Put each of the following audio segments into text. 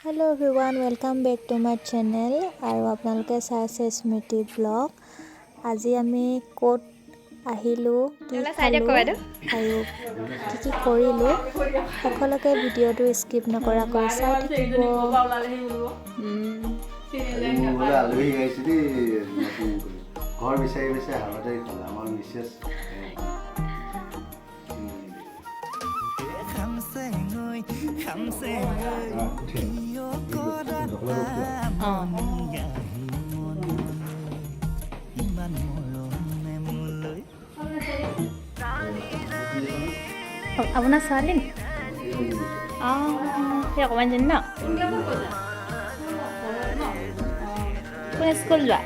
Hello everyone, welcome back to my channel আৰু আপোনালোকে চাই আছে স্মৃতি ব্লগ। আজি আমি ক'ত আহিলোঁ, কি খালোঁ আৰু কি কৰিলোঁ সকলোকে ভিডিঅ'টো স্কিপ নকৰাকৈ চাই থাকিব। ঘৰ বিচাৰি বিচাৰি হালতে খালে আমাৰ মিছেছ আপোনাৰ ছোৱালী সেই অকণমান জানি ন কোন স্কুল যোৱা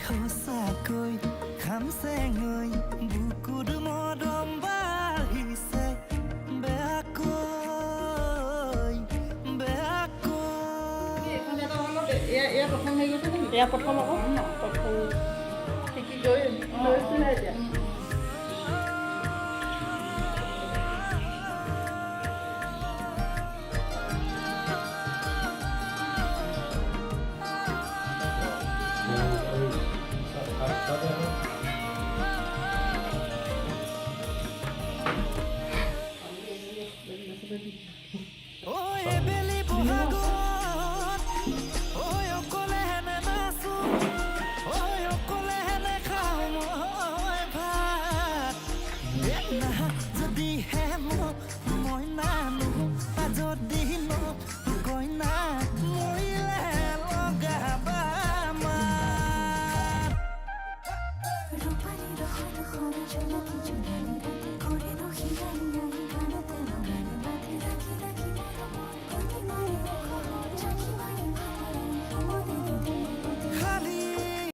সঁচাকৈ খামচেঙৈ বুকুৰ মৰম বাঢ়িছে বেয়াকৈ এয়া প্ৰথম আকৌ প্ৰথম শিকি গৈ লৈছিলে এতিয়া